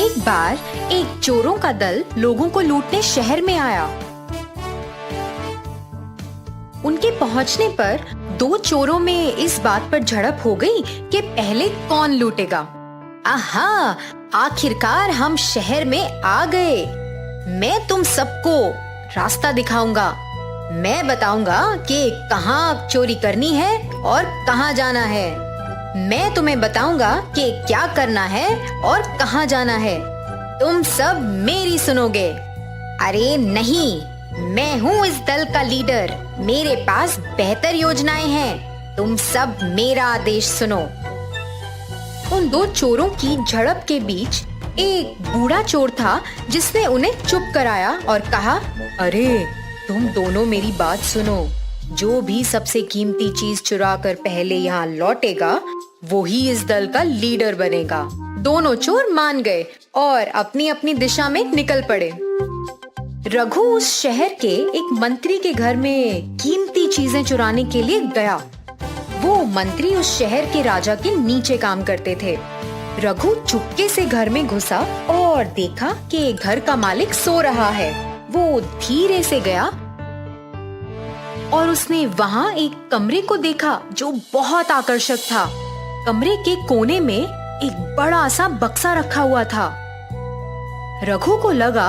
एक बार एक चोरों का दल लोगों को लूटने शहर में आया। उनके पहुंचने पर दो चोरों में इस बात पर झड़प हो गई कि पहले कौन लूटेगा। आहा, आखिरकार हम शहर में आ गए। मैं तुम सबको रास्ता दिखाऊंगा। मैं बताऊंगा कि कहाँ चोरी करनी है और कहाँ जाना है। मैं तुम्हें बताऊंगा कि क्या करना है और कहाँ जाना है। तुम सब मेरी सुनोगे। अरे नहीं, मैं हूँ इस दल का लीडर। मेरे पास बेहतर योजनाएं हैं। तुम सब मेरा आदेश सुनो। उन दो चोरों की झड़प के बीच एक बूढ़ा चोर था जिसने उन्हें चुप कराया और कहा, अरे तुम दोनों मेरी बात सुनो। जो भी सबसे कीमती चीज चुरा कर पहले यहाँ लौटेगा वो ही इस दल का लीडर बनेगा। दोनों चोर मान गए और अपनी अपनी दिशा में निकल पड़े। रघु उस शहर के एक मंत्री के घर में कीमती चीजें चुराने के लिए गया। वो मंत्री उस शहर के राजा के नीचे काम करते थे। रघु चुपके से घर में घुसा और देखा कि घर का मालिक सो रहा है। वो धीरे से गया और उसने वहाँ एक कमरे को देखा जो बहुत आकर्षक था। कमरे के कोने में एक बड़ा सा बक्सा रखा हुआ था। रघु को लगा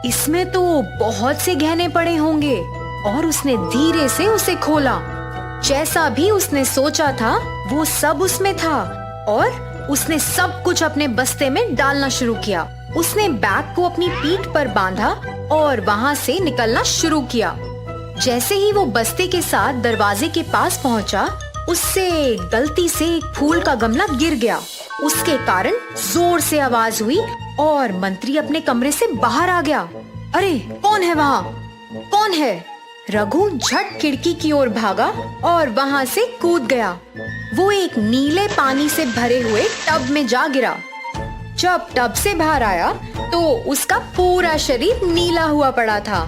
इसमें तो बहुत से गहने पड़े होंगे और उसने धीरे से उसे खोला। जैसा भी उसने सोचा था वो सब उसमें था और उसने सब कुछ अपने बस्ते में डालना शुरू किया। उसने बैग को अपनी पीठ पर बांधा और वहाँ से निकलना शुरू किया। जैसे ही वो बस्ते के साथ दरवाजे के पास पहुँचा, उससे गलती से एक फूल का गमला गिर गया। उसके कारण जोर से आवाज हुई और मंत्री अपने कमरे से बाहर आ गया। अरे कौन है वहाँ? कौन है? रघु झट खिड़की की ओर भागा और वहाँ से कूद गया। वो एक नीले पानी से भरे हुए टब में जा गिरा। जब टब से बाहर आया तो उसका पूरा शरीर नीला हुआ पड़ा था।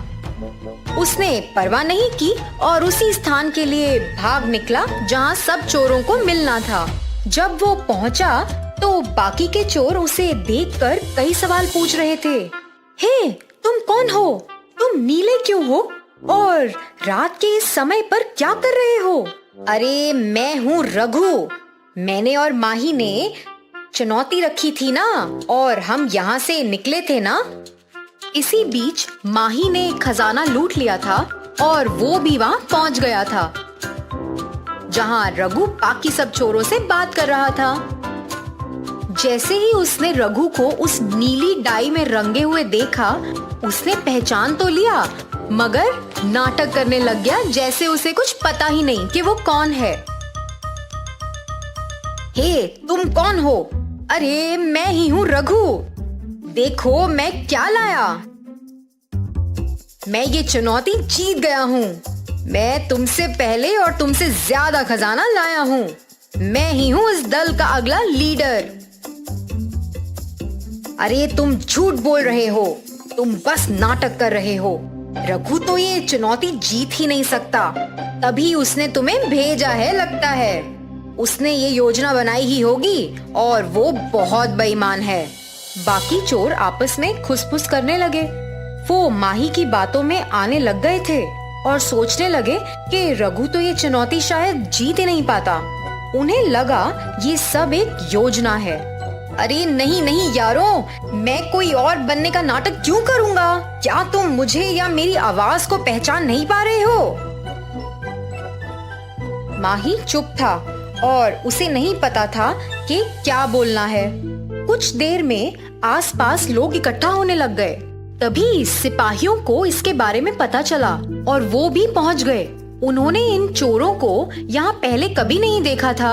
उसने परवाह नहीं की और उसी स्थान के लिए भाग निकला जहाँ सब चोरों को मिलना था। जब वो पहुँचा तो बाकी के चोर उसे देखकर कई सवाल पूछ रहे थे। हे, तुम कौन हो? तुम नीले क्यों हो? और रात के इस समय पर क्या कर रहे हो? अरे मैं हूँ रघु। मैंने और माही ने चुनौती रखी थी ना और हम यहाँ से निकले थे ना। इसी बीच माही ने खजाना लूट लिया था और वो भी वहाँ पहुँच गया था जहाँ रघु बाकी सब चोरों से बात कर रहा था। जैसे ही उसने रघु को उस नीली डाई में रंगे हुए देखा, उसने पहचान तो लिया मगर नाटक करने लग गया जैसे उसे कुछ पता ही नहीं कि वो कौन है। हे, तुम कौन हो? अरे मैं ही हूँ रघु। देखो मैं क्या लाया। मैं ये चुनौती जीत गया हूँ। मैं तुमसे पहले और तुमसे ज्यादा खजाना लाया हूँ। मैं ही हूँ इस दल का अगला लीडर। अरे तुम झूठ बोल रहे हो। तुम बस नाटक कर रहे हो। रघु तो ये चुनौती जीत ही नहीं सकता। तभी उसने तुम्हें भेजा है लगता है। उसने ये योजना बनाई ही होगी और वो बहुत बेईमान है। बाकी चोर आपस में खुसफुस करने लगे। वो माही की बातों में आने लग गए थे और सोचने लगे कि रघु तो ये चुनौती शायद जीत ही नहीं पाता। उन्हें लगा ये सब एक योजना है। अरे नहीं नहीं यारों, मैं कोई और बनने का नाटक क्यों करूँगा? क्या तुम मुझे या मेरी आवाज को पहचान नहीं पा रहे हो? माही चुप था और उसे नहीं पता था कि क्या बोलना है। कुछ देर में आसपास लोग इकट्ठा होने लग गए। तभी सिपाहियों को इसके बारे में पता चला और वो भी पहुंच गए। उन्होंने इन चोरों को यहाँ पहले कभी नहीं देखा था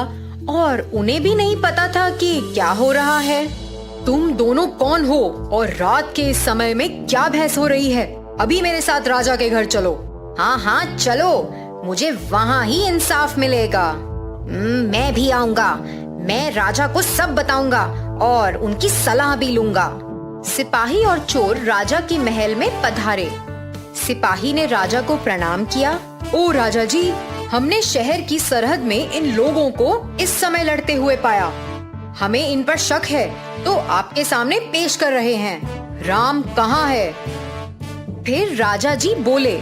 और उन्हें भी नहीं पता था कि क्या हो रहा है। तुम दोनों कौन हो और रात के इस समय में क्या बहस हो रही है? अभी मेरे साथ राजा के घर चलो। हाँ हाँ चलो, मुझे वहाँ ही इंसाफ मिलेगा। मैं भी आऊंगा। मैं राजा को सब बताऊंगा और उनकी सलाह भी लूंगा। सिपाही और चोर राजा के महल में पधारे। सिपाही ने राजा को प्रणाम किया। ओ राजा जी, हमने शहर की सरहद में इन लोगों को इस समय लड़ते हुए पाया। हमें इन पर शक है तो आपके सामने पेश कर रहे हैं। राम कहाँ है? फिर राजा जी बोले,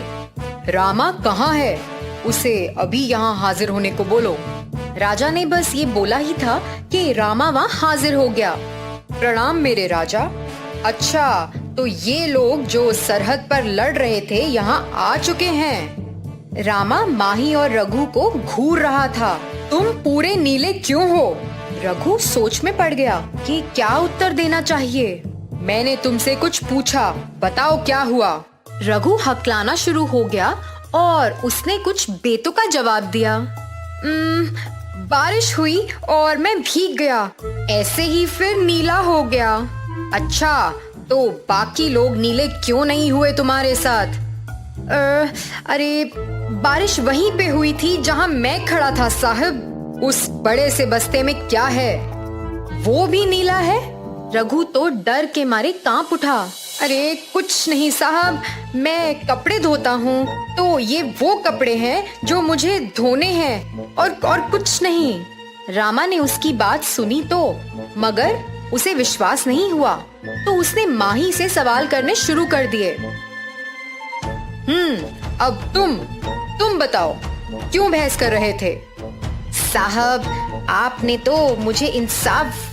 रामा कहाँ है? उसे अभी यहाँ हाजिर होने को बोलो। राजा ने बस ये बोला ही था कि रामा वहाँ हाजिर हो गया। प्रणाम मेरे राजा। अच्छा, तो ये लोग जो सरहद पर लड़ रहे थे यहाँ आ चुके हैं। रामा माही और रघु को घूर रहा था। तुम पूरे नीले क्यों हो? रघु सोच में पड़ गया कि क्या उत्तर देना चाहिए। मैंने तुमसे कुछ पूछा, बताओ क्या हुआ? रघु हकलाना शुरू हो गया और उसने कुछ बेतुका जवाब दिया। बारिश हुई और मैं भीग गया, ऐसे ही फिर नीला हो गया। अच्छा, तो बाकी लोग नीले क्यों नहीं हुए तुम्हारे साथ? अरे बारिश वहीं पे हुई थी जहां मैं खड़ा था साहब। उस बड़े से बस्ते में क्या है? वो भी नीला है? रघु तो डर के मारे कांप उठा। अरे कुछ नहीं साहब, मैं कपड़े धोता हूँ, तो ये वो कपड़े हैं जो मुझे धोने हैं और कुछ नहीं। रामा ने उसकी बात सुनी तो मगर उसे विश्वास नहीं हुआ, तो उसने माही से सवाल करने शुरू कर दिए। अब तुम बताओ, क्यों बहस कर रहे थे? साहब, आपने तो मुझे इंसाफ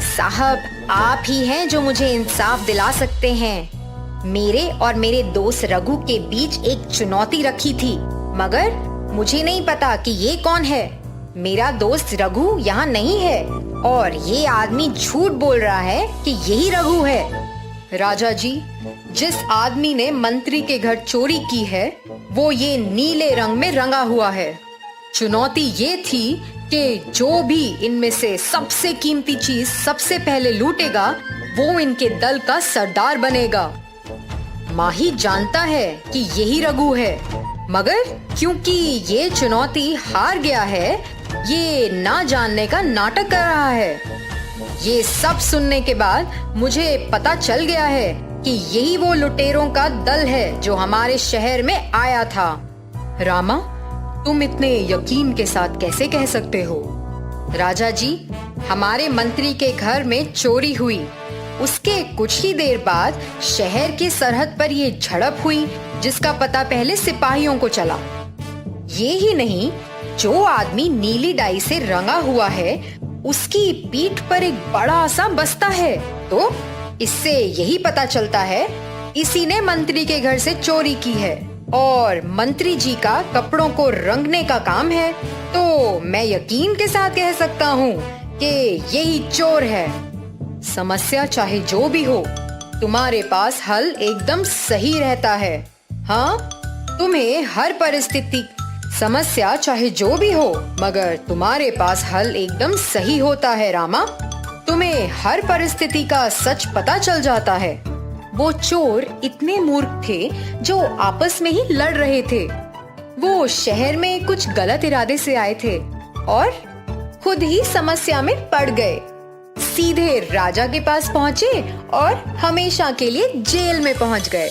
साहब, आप ही हैं जो मुझे इंसाफ दिला सकते हैं। मेरे और मेरे दोस्त रघु के बीच एक चुनौती रखी थी, मगर मुझे नहीं पता कि ये कौन है। मेरा दोस्त रघु यहाँ नहीं है और ये आदमी झूठ बोल रहा है कि यही रघु है। राजा जी, जिस आदमी ने मंत्री के घर चोरी की है वो ये नीले रंग में रंगा हुआ है। चुनौती ये थी कि जो भी इनमें से सबसे कीमती चीज सबसे पहले लूटेगा वो इनके दल का सरदार बनेगा। माही जानता है कि यही रघु है, मगर क्योंकि ये चुनौती हार गया है, ये ना जानने का नाटक कर रहा है। ये सब सुनने के बाद मुझे पता चल गया है कि यही वो लुटेरों का दल है जो हमारे शहर में आया था। रामा, तुम इतने यकीन के साथ कैसे कह सकते हो? राजा जी, हमारे मंत्री के घर में चोरी हुई, उसके कुछ ही देर बाद शहर की सरहद पर ये झड़प हुई जिसका पता पहले सिपाहियों को चला। ये ही नहीं, जो आदमी नीली डाई से रंगा हुआ है उसकी पीठ पर एक बड़ा सा बस्ता है, तो इससे यही पता चलता है इसी ने मंत्री के घर से चोरी की है और मंत्री जी का कपड़ों को रंगने का काम है, तो मैं यकीन के साथ कह सकता हूँ कि यही चोर है। समस्या चाहे जो भी हो, तुम्हारे पास हल एकदम सही रहता है। हाँ, तुम्हें हर परिस्थिति, समस्या चाहे जो भी हो, मगर तुम्हारे पास हल एकदम सही होता है रामा। तुम्हें हर परिस्थिति का सच पता चल जाता है। वो चोर इतने मूर्ख थे जो आपस में ही लड़ रहे थे। वो शहर में कुछ गलत इरादे से आए थे और खुद ही समस्या में पड़ गए। सीधे राजा के पास पहुँचे और हमेशा के लिए जेल में पहुँच गए।